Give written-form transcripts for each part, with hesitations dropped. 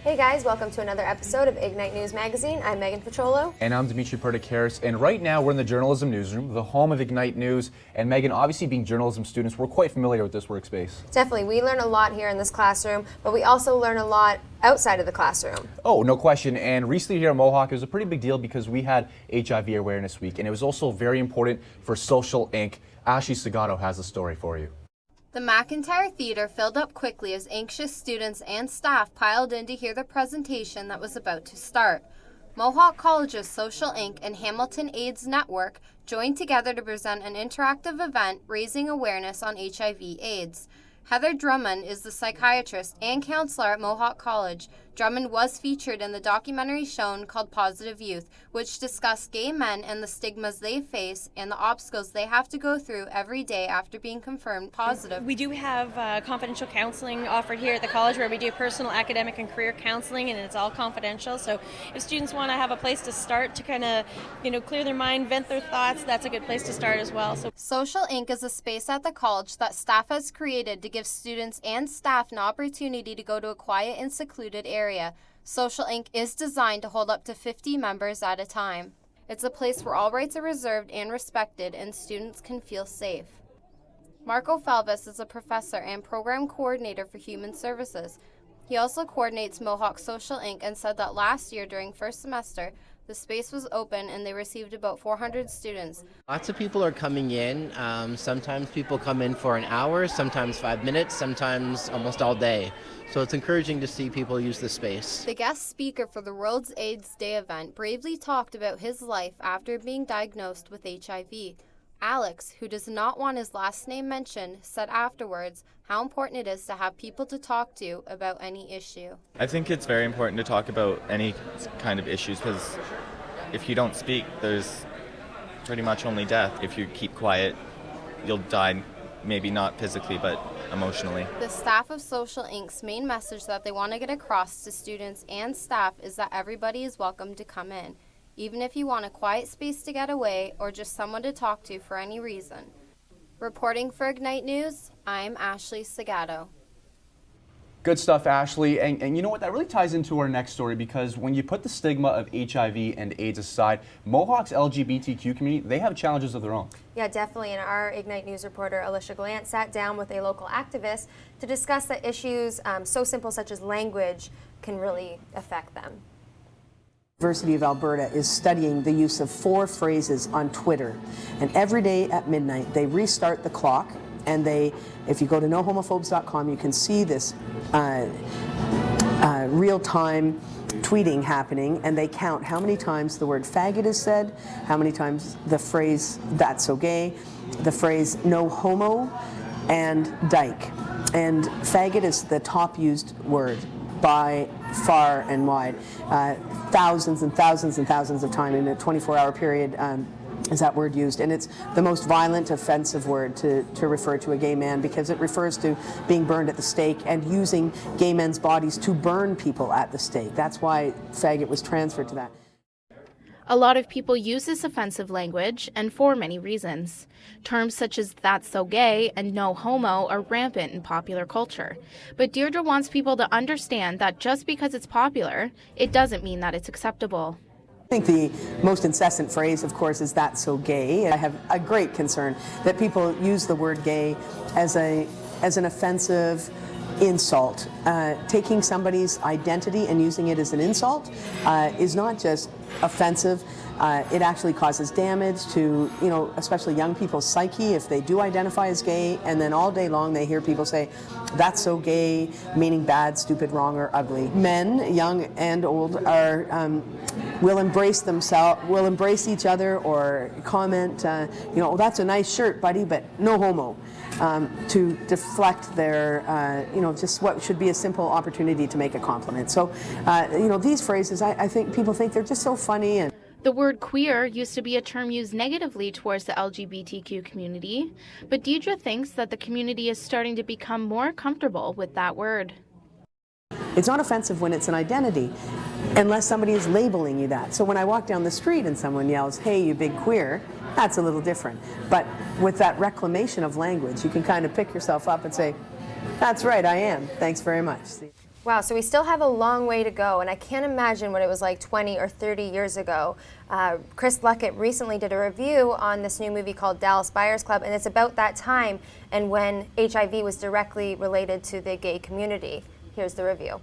Hey guys, welcome to another episode of Ignite News Magazine. I'm Megan Petrolo. And I'm Dimitri Pertikaris. And right now we're in the journalism newsroom, the home of Ignite News. And Megan, obviously being journalism students, we're quite familiar with this workspace. Definitely. We learn a lot here in this classroom, but we also learn a lot outside of the classroom. Oh, no question. And recently here at Mohawk, it was a pretty big deal because we had HIV Awareness Week. And it was also very important for Social Inc. Ashley Segato has a story for you. The McIntyre Theatre filled up quickly as anxious students and staff piled in to hear the presentation that was about to start. Mohawk College's Social Inc. and Hamilton AIDS Network joined together to present an interactive event raising awareness on HIV/AIDS. Heather Drummond is the psychiatrist and counselor at Mohawk College. Drummond was featured in the documentary shown called Positive Youth, which discussed gay men and the stigmas they face and the obstacles they have to go through every day after being confirmed positive. We do have confidential counseling offered here at the college where we do personal, academic, and career counseling, and it's all confidential. So if students want to have a place to start to kind of, clear their mind, vent their thoughts, that's a good place to start as well. So Social Inc. is a space at the college that staff has created to give students and staff an opportunity to go to a quiet and secluded area. Social Inc. is designed to hold up to 50 members at a time. It's a place where all rights are reserved and respected and students can feel safe. Marco Falvis is a professor and program coordinator for Human Services. He also coordinates Mohawk Social Inc. and said that last year during first semester, the space was open and they received about 400 students. Lots of people are coming in. Sometimes people come in for an hour, sometimes 5 minutes, sometimes almost all day. So it's encouraging to see people use the space. The guest speaker for the World's AIDS Day event bravely talked about his life after being diagnosed with HIV. Alex, who does not want his last name mentioned, said afterwards how important it is to have people to talk to about any issue. I think it's very important to talk about any kind of issues because if you don't speak, there's pretty much only death. If you keep quiet, you'll die, maybe not physically, but emotionally. The staff of Social Inc.'s main message that they want to get across to students and staff is that everybody is welcome to come in, even if you want a quiet space to get away or just someone to talk to for any reason. Reporting for Ignite News, I'm Ashley Segato. Good stuff, Ashley. And you know what? That really ties into our next story because when you put the stigma of HIV and AIDS aside, Mohawk's LGBTQ community, they have challenges of their own. Yeah, definitely. And our Ignite News reporter, Alicia Glant, sat down with a local activist to discuss the issues so simple such as language can really affect them. University of Alberta is studying the use of 4 phrases on Twitter, and every day at midnight they restart the clock, and if you go to nohomophobes.com, you can see this real-time tweeting happening, and they count how many times the word faggot is said, how many times the phrase that's so gay, the phrase no homo, and dyke. And faggot is the top used word by far and wide. Thousands and thousands and thousands of times in a 24-hour period is that word used. And it's the most violent, offensive word to refer to a gay man because it refers to being burned at the stake and using gay men's bodies to burn people at the stake. That's why faggot was transferred to that. A lot of people use this offensive language, and for many reasons. Terms such as that's so gay and no homo are rampant in popular culture. But Deirdre wants people to understand that just because it's popular, it doesn't mean that it's acceptable. I think the most incessant phrase, of course, is that's so gay. I have a great concern that people use the word gay as an offensive insult. Taking somebody's identity and using it as an insult is not just offensive. It actually causes damage to, especially young people's psyche if they do identify as gay, and then all day long they hear people say, that's so gay, meaning bad, stupid, wrong, or ugly. Men, young and old, will embrace themselves, will embrace each other or comment, oh, that's a nice shirt, buddy, but no homo. To deflect their, just what should be a simple opportunity to make a compliment. So, these phrases, I think people think they're just so funny. And the word queer used to be a term used negatively towards the LGBTQ community, but Deirdre thinks that the community is starting to become more comfortable with that word. It's not offensive when it's an identity, unless somebody is labeling you that. So when I walk down the street and someone yells, hey, you big queer, that's a little different. But with that reclamation of language, you can kind of pick yourself up and say, that's right, I am. Thanks very much. Wow, so we still have a long way to go, and I can't imagine what it was like 20 or 30 years ago. Chris Luckett recently did a review on this new movie called Dallas Buyers Club, and it's about that time and when HIV was directly related to the gay community. Here's the review.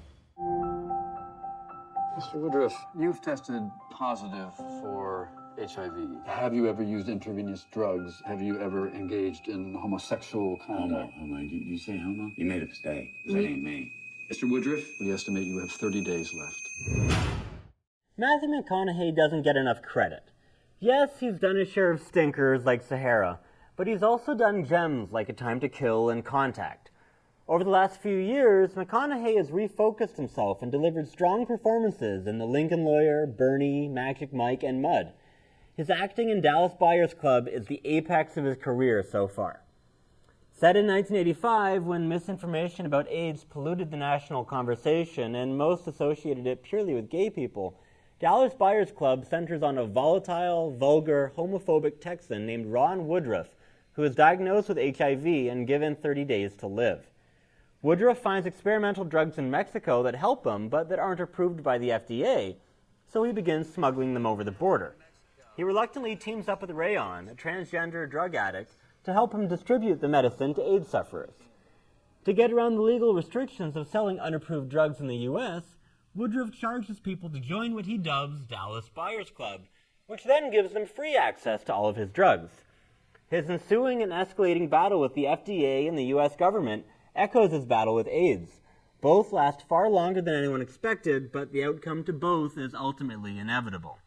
Mr. Woodruff, you've tested positive for HIV. Have you ever used intravenous drugs? Have you ever engaged in homosexual conduct? Homo. You say homo? You made a mistake. That ain't me. Mr. Woodruff, we estimate you have 30 days left. Matthew McConaughey doesn't get enough credit. Yes, he's done his share of stinkers like Sahara, but he's also done gems like A Time to Kill and Contact. Over the last few years, McConaughey has refocused himself and delivered strong performances in The Lincoln Lawyer, Bernie, Magic Mike, and Mud. His acting in Dallas Buyers Club is the apex of his career so far. Set in 1985, when misinformation about AIDS polluted the national conversation and most associated it purely with gay people, Dallas Buyers Club centers on a volatile, vulgar, homophobic Texan named Ron Woodruff, who is diagnosed with HIV and given 30 days to live. Woodruff finds experimental drugs in Mexico that help him, but that aren't approved by the FDA, so he begins smuggling them over the border. He reluctantly teams up with Rayon, a transgender drug addict, to help him distribute the medicine to AIDS sufferers. To get around the legal restrictions of selling unapproved drugs in the U.S., Woodruff charges people to join what he dubs Dallas Buyers Club, which then gives them free access to all of his drugs. His ensuing and escalating battle with the FDA and the U.S. government echoes his battle with AIDS. Both last far longer than anyone expected, but the outcome to both is ultimately inevitable.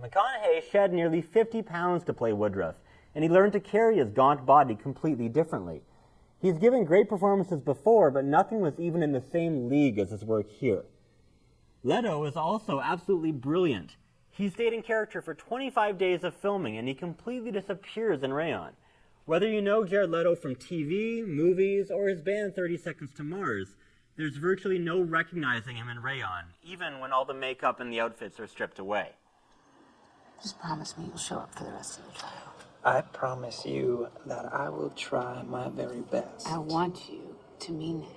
McConaughey shed nearly 50 pounds to play Woodruff, and he learned to carry his gaunt body completely differently. He's given great performances before, but nothing was even in the same league as his work here. Leto is also absolutely brilliant. He stayed in character for 25 days of filming, and he completely disappears in Rayon. Whether you know Jared Leto from TV, movies, or his band 30 Seconds to Mars, there's virtually no recognizing him in Rayon, even when all the makeup and the outfits are stripped away. Just promise me you'll show up for the rest of the trial. I promise you that I will try my very best. I want you to mean it.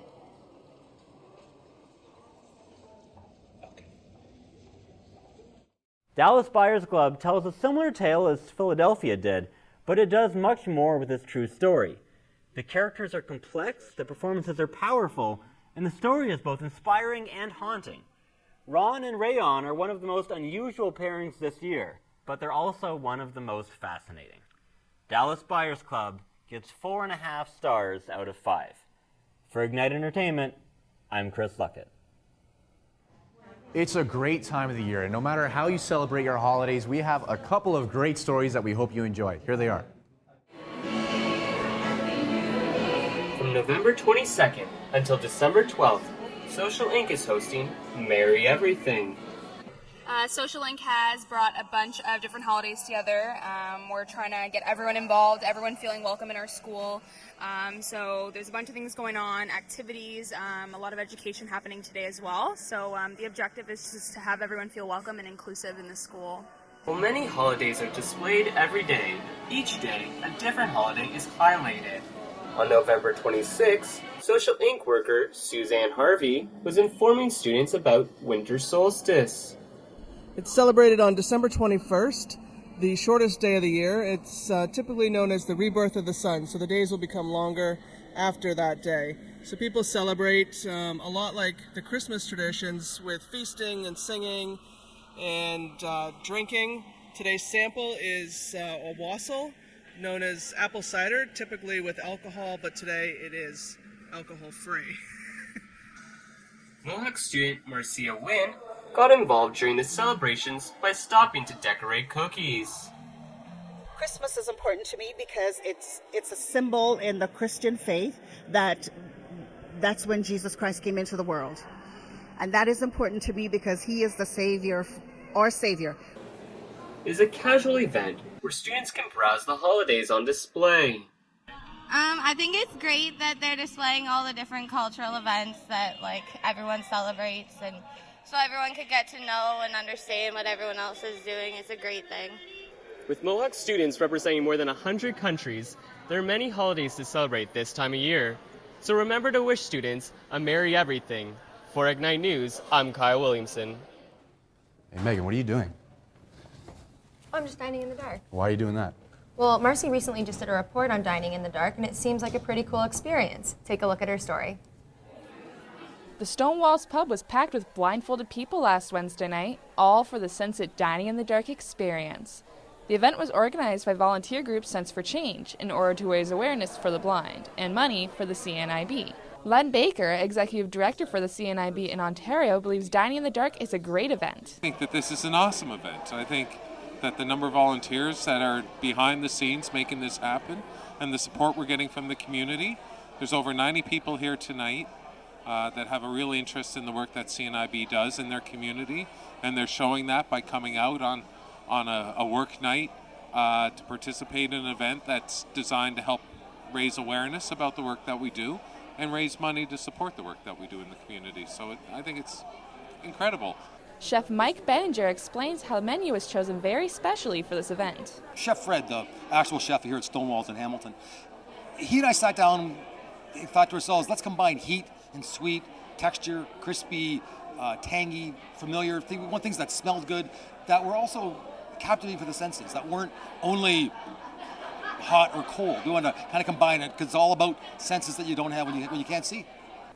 Dallas Buyers Club tells a similar tale as Philadelphia did, but it does much more with its true story. The characters are complex, the performances are powerful, and the story is both inspiring and haunting. Ron and Rayon are one of the most unusual pairings this year, but they're also one of the most fascinating. Dallas Buyers Club gets 4.5 stars out of 5. For Ignite Entertainment, I'm Chris Luckett. It's a great time of the year, and no matter how you celebrate your holidays, we have a couple of great stories that we hope you enjoy. Here they are. From November 22nd until December 12th, Social Inc. is hosting Merry Everything. Social Inc. has brought a bunch of different holidays together. We're trying to get everyone involved, everyone feeling welcome in our school. So there's a bunch of things going on, activities, a lot of education happening today as well. So the objective is just to have everyone feel welcome and inclusive in the school. While many holidays are displayed every day, each day a different holiday is highlighted. On November 26th, Social Inc. worker Suzanne Harvey was informing students about winter solstice. It's celebrated on December 21st, the shortest day of the year. It's typically known as the rebirth of the sun, so the days will become longer after that day. So people celebrate a lot like the Christmas traditions with feasting and singing and drinking. Today's sample is a wassail, known as apple cider, typically with alcohol, but today it is alcohol-free. Mohawk student Marcia Wynn got involved during the celebrations by stopping to decorate cookies. Christmas is important to me because it's a symbol in the Christian faith that's when Jesus Christ came into the world. And that is important to me because he is the Savior, our Savior. It is a casual event where students can browse the holidays on display. I think it's great that they're displaying all the different cultural events that everyone celebrates, and so everyone could get to know and understand what everyone else is doing. It's a great thing. With Mohawk students representing more than 100 countries, there are many holidays to celebrate this time of year. So remember to wish students a Merry Everything For Ignite News, I'm Kyle Williamson. Hey, Megan, what are you doing? I'm just dining in the dark. Why are you doing that? Well, Marcy recently just did a report on dining in the dark, and it seems like a pretty cool experience. Take a look at her story. The Stonewalls pub was packed with blindfolded people last Wednesday night, all for the Sunset Dining in the Dark experience. The event was organized by volunteer group Sense for Change in order to raise awareness for the blind and money for the CNIB. Len Baker, Executive Director for the CNIB in Ontario, believes Dining in the Dark is a great event. I think that this is an awesome event. I think that the number of volunteers that are behind the scenes making this happen and the support we're getting from the community. There's over 90 people here tonight that have a real interest in the work that CNIB does in their community, and they're showing that by coming out on a work night to participate in an event that's designed to help raise awareness about the work that we do and raise money to support the work that we do in the community. So I think it's incredible. Chef Mike Benninger explains how the menu was chosen very specially for this event. Chef Fred, the actual chef here at Stonewalls in Hamilton, he and I sat down and thought to ourselves, let's combine heat and sweet, texture, crispy, tangy, familiar. We want things that smelled good, that were also captivating for the senses, that weren't only hot or cold. We want to kind of combine it because it's all about senses that you don't have when you can't see.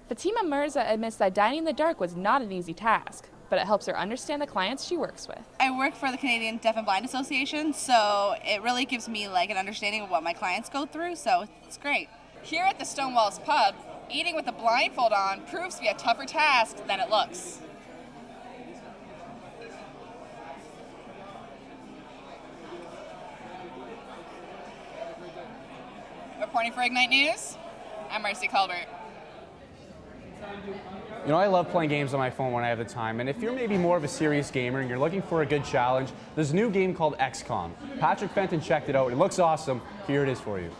Fatima Mirza admits that dining in the dark was not an easy task, but it helps her understand the clients she works with. I work for the Canadian Deaf and Blind Association, so it really gives me an understanding of what my clients go through, so it's great. Here at the Stonewalls pub, eating with a blindfold on proves to be a tougher task than it looks. Reporting for Ignite News, I'm Marcy Colbert. You know, I love playing games on my phone when I have the time, and if you're maybe more of a serious gamer and you're looking for a good challenge, there's a new game called ExCon. Patrick Fenton checked it out. It looks awesome. Here it is for you.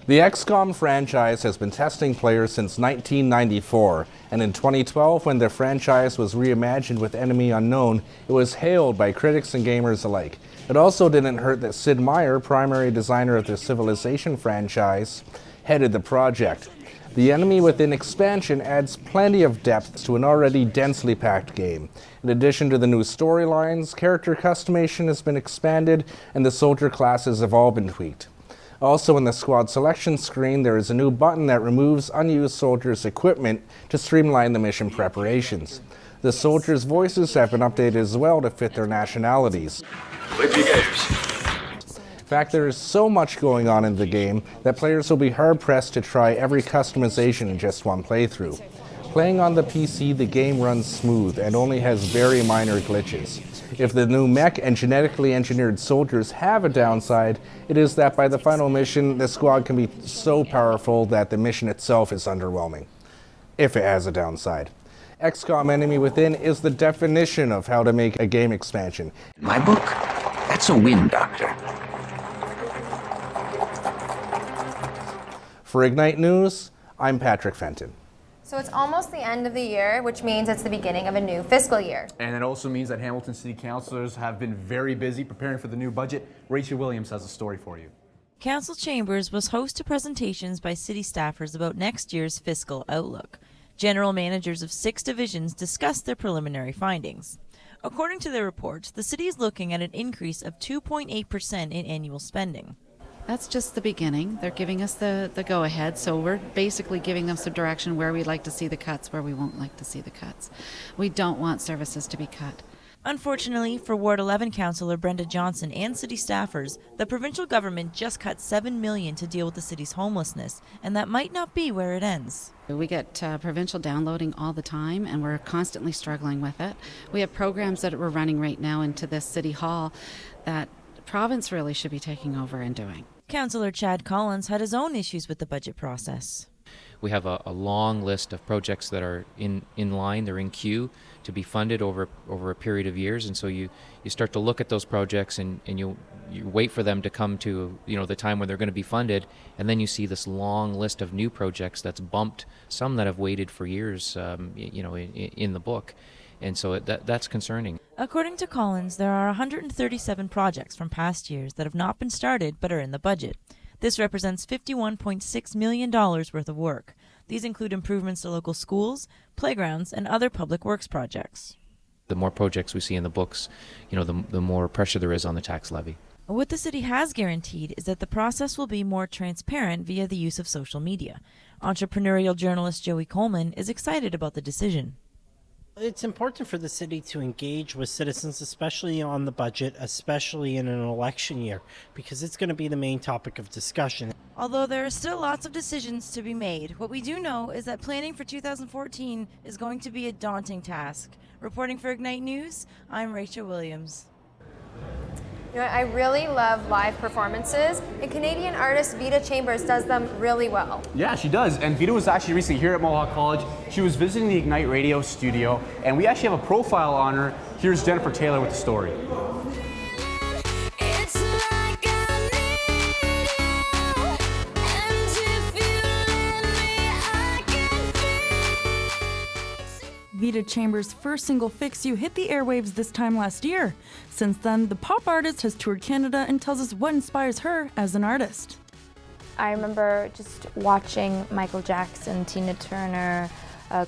The ExCon franchise has been testing players since 1994, and in 2012, when the franchise was reimagined with Enemy Unknown, it was hailed by critics and gamers alike. It also didn't hurt that Sid Meier, primary designer of the Civilization franchise, headed the project. The Enemy Within expansion adds plenty of depth to an already densely packed game. In addition to the new storylines, character customization has been expanded, and the soldier classes have all been tweaked. Also in the squad selection screen, there is a new button that removes unused soldiers' equipment to streamline the mission preparations. The soldiers' voices have been updated as well to fit their nationalities. In fact, there is so much going on in the game that players will be hard-pressed to try every customization in just one playthrough. Playing on the PC, the game runs smooth and only has very minor glitches. If the new mech and genetically engineered soldiers have a downside, it is that by the final mission, the squad can be so powerful that the mission itself is underwhelming, if it has a downside. ExCon Enemy Within is the definition of how to make a game expansion. In my book, that's a win, Doctor. For Ignite News, I'm Patrick Fenton. So it's almost the end of the year, which means it's the beginning of a new fiscal year. And it also means that Hamilton City Councillors have been very busy preparing for the new budget. Rachel Williams has a story for you. Council Chambers was host to presentations by city staffers about next year's fiscal outlook. General managers of 6 divisions discussed their preliminary findings. According to their reports, the city is looking at an increase of 2.8% in annual spending. That's just the beginning. They're giving us the go-ahead, so we're basically giving them some direction where we'd like to see the cuts, where we won't like to see the cuts. We don't want services to be cut. Unfortunately, for Ward 11 Councillor Brenda Johnson and city staffers, the provincial government just cut $7 million to deal with the city's homelessness, and that might not be where it ends. We get provincial downloading all the time, and we're constantly struggling with it. We have programs that we're running right now into this city hall that the province really should be taking over and doing. Councillor Chad Collins had his own issues with the budget process. We have a long list of projects that are in line, they're in queue to be funded over a period of years, and so you start to look at those projects and you wait for them to come to the time when they're going to be funded, and then you see this long list of new projects that's bumped, some that have waited for years in the book. And so that's concerning. According to Collins, there are 137 projects from past years that have not been started but are in the budget. This represents $51.6 million worth of work. These include improvements to local schools, playgrounds, and other public works projects. The more projects we see in the books, the more pressure there is on the tax levy. What the city has guaranteed is that the process will be more transparent via the use of social media. Entrepreneurial journalist Joey Coleman is excited about the decision. It's important for the city to engage with citizens, especially on the budget, especially in an election year, because it's going to be the main topic of discussion. Although there are still lots of decisions to be made, what we do know is that planning for 2014 is going to be a daunting task. Reporting for Ignite News, I'm Rachel Williams. You know, I really love live performances, and Canadian artist Vita Chambers does them really well. Yeah, she does. And Vita was actually recently here at Mohawk College. She was visiting the Ignite Radio studio, and we actually have a profile on her. Here's Jennifer Taylor with the story. Vita Chambers' first single, Fix You, hit the airwaves this time last year. Since then, the pop artist has toured Canada and tells us what inspires her as an artist. I remember just watching Michael Jackson, Tina Turner,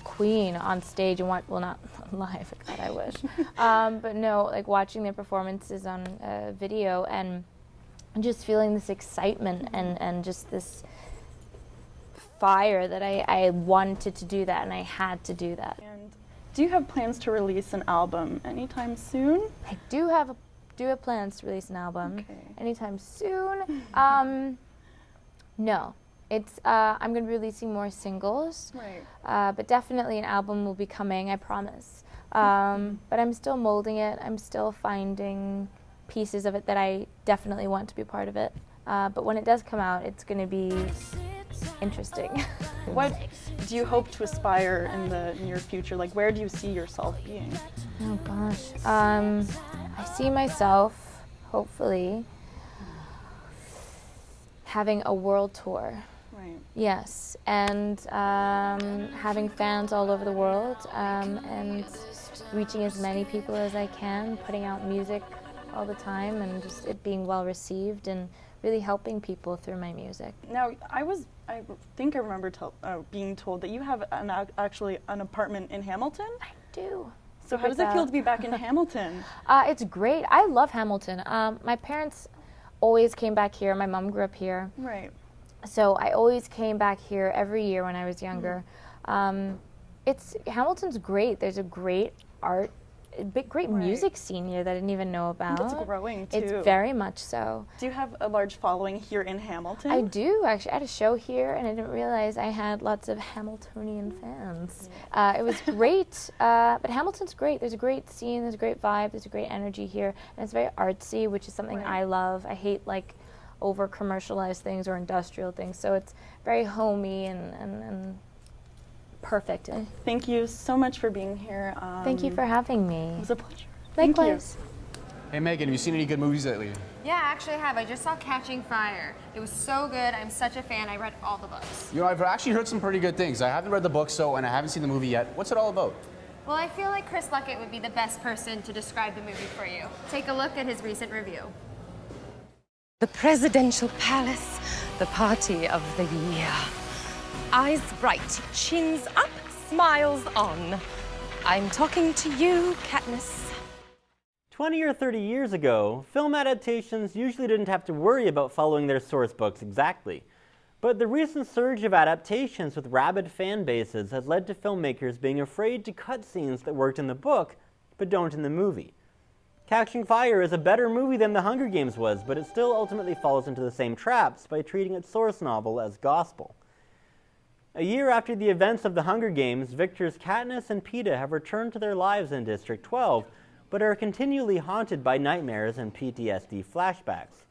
Queen on stage, and well, not live, God, I wish. But no, like watching their performances on video and just feeling this excitement and just this fire that I wanted to do that and I had to do that. And do you have plans to release an album anytime soon? I do have plans to release an album anytime soon. No, it's I'm going to be releasing more singles, right? But definitely an album will be coming, I promise. But I'm still molding it. I'm still finding pieces of it that I definitely want to be part of it. But when it does come out, it's going to be interesting. What do you hope to aspire in the near future? Like, where do you see yourself being? Oh gosh, I see myself, hopefully, having a world tour. Right. Yes, and having fans all over the world, and reaching as many people as I can, putting out music all the time, and just it being well received and really helping people through my music. Now, I think I remember being told that you have actually an apartment in Hamilton? I do. So how does it feel to be back in Hamilton? It's great. I love Hamilton. My parents always came back here. My mom grew up here. Right. So I always came back here every year when I was younger. Hamilton's great. There's a great great music scene here that I didn't even know about. It's growing too. It's very much so. Do you have a large following here in Hamilton? I do, actually. I had a show here and I didn't realize I had lots of Hamiltonian fans. It was great, but Hamilton's great. There's a great scene, there's a great vibe, there's a great energy here, and it's very artsy, which is something I love. I hate like over commercialized things or industrial things, so it's very homey and perfect. Thank you so much for being here. Thank you for having me. It was a pleasure. Likewise. Hey Megan, have you seen any good movies lately? Yeah, actually I have. I just saw Catching Fire. It was so good. I'm such a fan. I read all the books. You know, I've actually heard some pretty good things. I haven't read the book, and I haven't seen the movie yet. What's it all about? Well, I feel like Chris Luckett would be the best person to describe the movie for you. Take a look at his recent review. The presidential palace, the party of the year. Eyes bright, chins up, smiles on. I'm talking to you, Katniss. 20 or 30 years ago, film adaptations usually didn't have to worry about following their source books exactly. But the recent surge of adaptations with rabid fan bases has led to filmmakers being afraid to cut scenes that worked in the book, but don't in the movie. Catching Fire is a better movie than The Hunger Games was, but it still ultimately falls into the same traps by treating its source novel as gospel. A year after the events of The Hunger Games, victors Katniss and Peeta have returned to their lives in District 12, but are continually haunted by nightmares and PTSD flashbacks.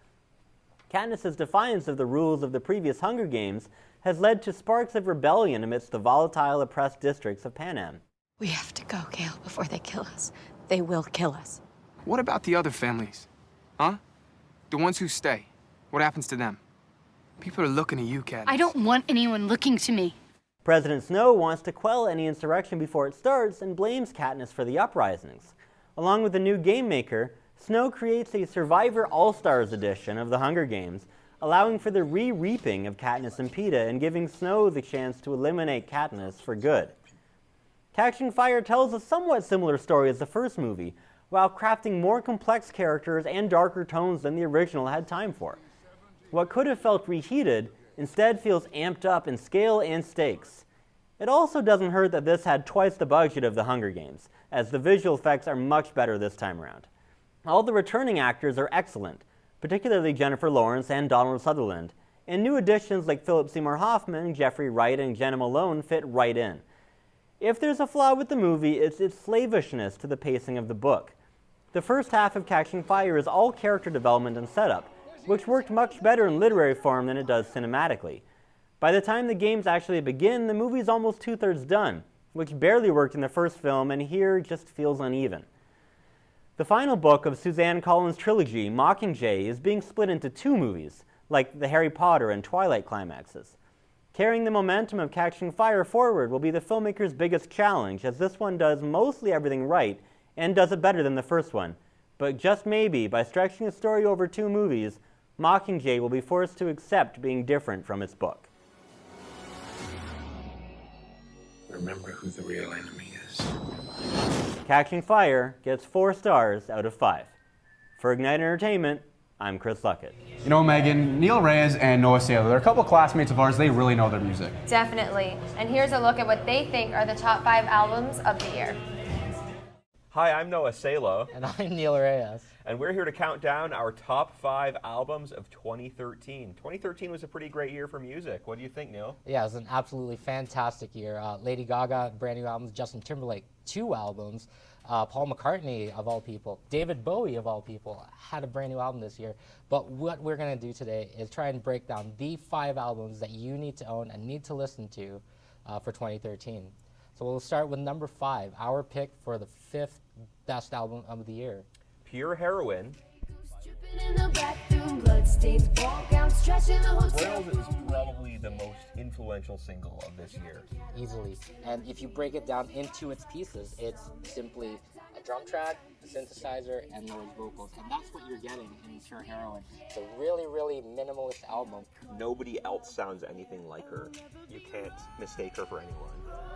Katniss's defiance of the rules of the previous Hunger Games has led to sparks of rebellion amidst the volatile, oppressed districts of Panem. We have to go, Gale, before they kill us. They will kill us. What about the other families? Huh? The ones who stay. What happens to them? People are looking at you, Katniss. I don't want anyone looking to me. President Snow wants to quell any insurrection before it starts and blames Katniss for the uprisings. Along with the new game maker, Snow creates a Survivor All-Stars edition of The Hunger Games, allowing for the re-reaping of Katniss and Peeta and giving Snow the chance to eliminate Katniss for good. Catching Fire tells a somewhat similar story as the first movie, while crafting more complex characters and darker tones than the original had time for. What could have felt reheated instead feels amped up in scale and stakes. It also doesn't hurt that this had twice the budget of The Hunger Games, as the visual effects are much better this time around. All the returning actors are excellent, particularly Jennifer Lawrence and Donald Sutherland, and new additions like Philip Seymour Hoffman, Jeffrey Wright, and Jenna Malone fit right in. If there's a flaw with the movie, it's its slavishness to the pacing of the book. The first half of Catching Fire is all character development and setup, which worked much better in literary form than it does cinematically. By the time the games actually begin, the movie's almost 2/3 done, which barely worked in the first film and here just feels uneven. The final book of Suzanne Collins' trilogy, Mockingjay, is being split into 2 movies, like the Harry Potter and Twilight climaxes. Carrying the momentum of Catching Fire forward will be the filmmaker's biggest challenge, as this one does mostly everything right and does it better than the first one. But just maybe, by stretching the story over 2 movies, Mockingjay will be forced to accept being different from its book. Remember who the real enemy is. Catching Fire gets 4 stars out of 5. For Ignite Entertainment, I'm Chris Luckett. You know, Megan, Neil Reyes and Noah Saylor, they're a couple classmates of ours. They really know their music. Definitely. And here's a look at what they think are the top 5 albums of the year. Hi, I'm Noah Salo. And I'm Neil Reyes. And we're here to count down our top 5 albums of 2013. 2013 was a pretty great year for music. What do you think, Neil? Yeah, it was an absolutely fantastic year. Lady Gaga, brand new albums. Justin Timberlake, 2 albums. Paul McCartney, of all people. David Bowie, of all people, had a brand new album this year. But what we're going to do today is try and break down the 5 albums that you need to own and need to listen to for 2013. So we'll start with number 5, our pick for the 5th best album of the year. Pure Heroin. Royals is probably the most influential single of this year. Easily. And if you break it down into its pieces, it's simply a drum track, a synthesizer, and Laura's vocals. And that's what you're getting in Pure Heroin. It's a really, really minimalist album. Nobody else sounds anything like her. You can't mistake her for anyone.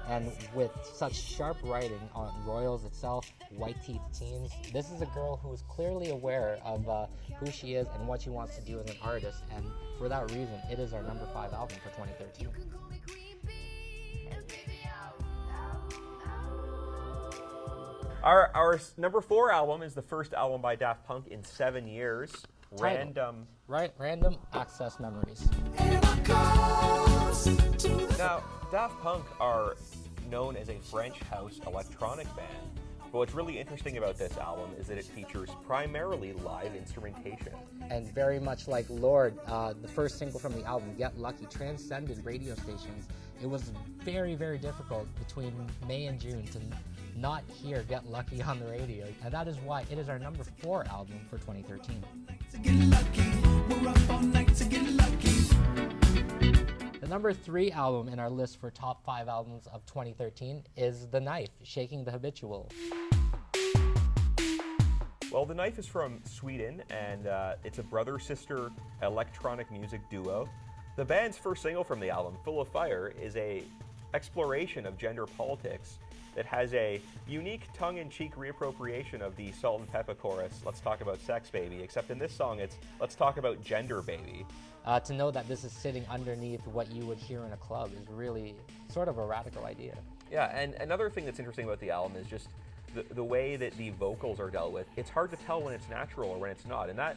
And with such sharp writing on Royals itself, White Teeth Teens, this is a girl who is clearly aware of who she is and what she wants to do as an artist. And for that reason, it is our number 5 album for 2013. Our number 4 album is the first album by Daft Punk in 7 years. Random Access Memories. Now, Daft Punk are known as a French house electronic band, but what's really interesting about this album is that it features primarily live instrumentation. And very much like Lorde, the first single from the album, Get Lucky, transcended radio stations. It was very, very difficult between May and June to not hear Get Lucky on the radio, and that is why it is our number 4 album for 2013. The number 3 album in our list for top 5 albums of 2013 is The Knife, Shaking the Habitual. Well, The Knife is from Sweden, and it's a brother-sister electronic music duo. The band's first single from the album, Full of Fire, is a exploration of gender politics that has a unique tongue-in-cheek reappropriation of the Salt and Pepper chorus, Let's Talk About Sex Baby, except in this song it's Let's Talk About Gender Baby. To know that this is sitting underneath what you would hear in a club is really sort of a radical idea. Yeah, and another thing that's interesting about the album is just the way that the vocals are dealt with. It's hard to tell when it's natural or when it's not, and that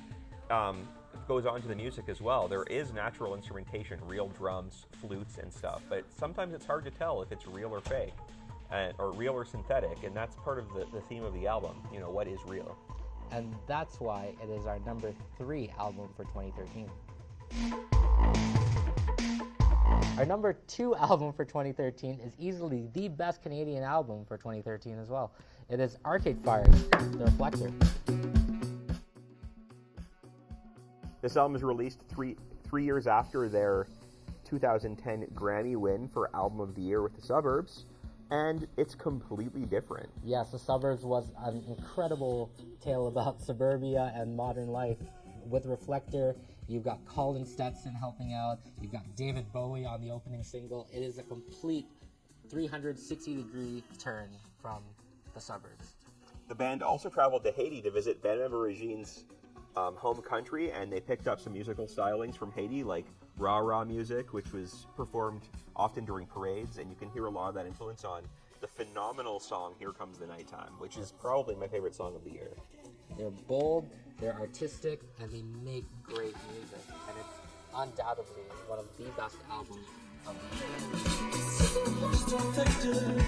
goes on to the music as well. There is natural instrumentation, real drums, flutes, and stuff, but sometimes it's hard to tell if it's real or fake. Or real or synthetic, and that's part of the theme of the album, you know, what is real. And that's why it is our number 3 album for 2013. Our number 2 album for 2013 is easily the best Canadian album for 2013 as well. It is Arcade Fire's The Reflector. This album was released three years after their 2010 Grammy win for Album of the Year with The Suburbs. And it's completely different. Yes, The Suburbs was an incredible tale about suburbia and modern life. With Reflector, You've got Colin Stetson helping out. You've got David Bowie on the opening single. It is a complete 360-degree turn from the suburbs. The band also traveled to Haiti to visit band member Regine's home country, and they picked up some musical stylings from Haiti, like rah-rah music, which was performed often during parades, and you can hear a lot of that influence on the phenomenal song Here Comes the Nighttime, which is probably my favorite song of the year. They're bold, they're artistic, and they make great music, and it's undoubtedly one of the best albums of the year.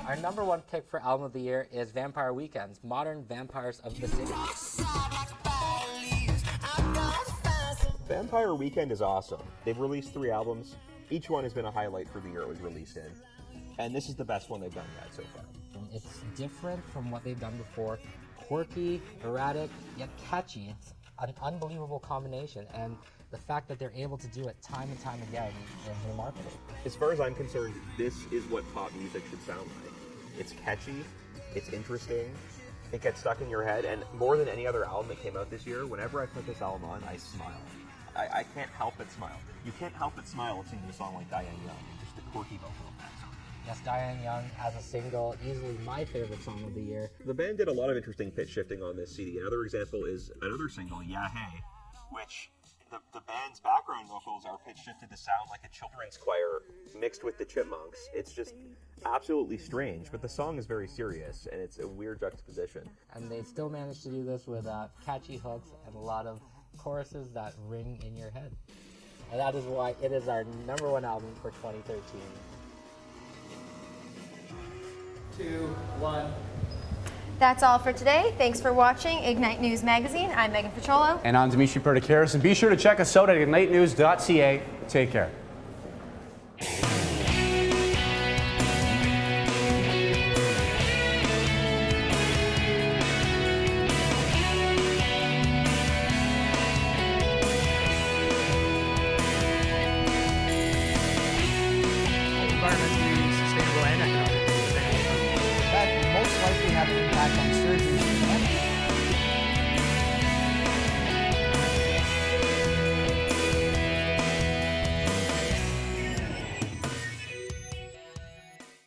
Our number one pick for album of the year is Vampire Weekend's Modern Vampires of the City. Vampire Weekend is awesome. They've released 3 albums. Each one has been a highlight for the year it was released in. And this is the best one they've done yet so far. It's different from what they've done before. Quirky, erratic, yet catchy. It's an unbelievable combination. And the fact that they're able to do it time and time again is remarkable. As far as I'm concerned, this is what pop music should sound like. It's catchy, it's interesting, it gets stuck in your head, and more than any other album that came out this year, whenever I put this album on, I smile. I can't help but smile. You can't help but smile singing a song like Diane Young, just the quirky vocal of that song. Yes, Diane Young as a single, easily my favorite song of the year. The band did a lot of interesting pitch shifting on this CD. Another example is another single, Yeah Hey, which the band's background vocals are pitch shifted to sound like a children's choir mixed with the Chipmunks. It's just absolutely strange, but the song is very serious, and it's a weird juxtaposition. And they still managed to do this with catchy hooks and a lot of choruses that ring in your head. And that is why it is our number one album for 2013. 2, 1. That's all for today. Thanks for watching Ignite News Magazine. I'm Megan Petrolo. And I'm Dimitri Pertikaris, and be sure to check us out at ignitenews.ca. Take care. Environmentally sustainable and economically sustainable. That most likely have an impact on surgery.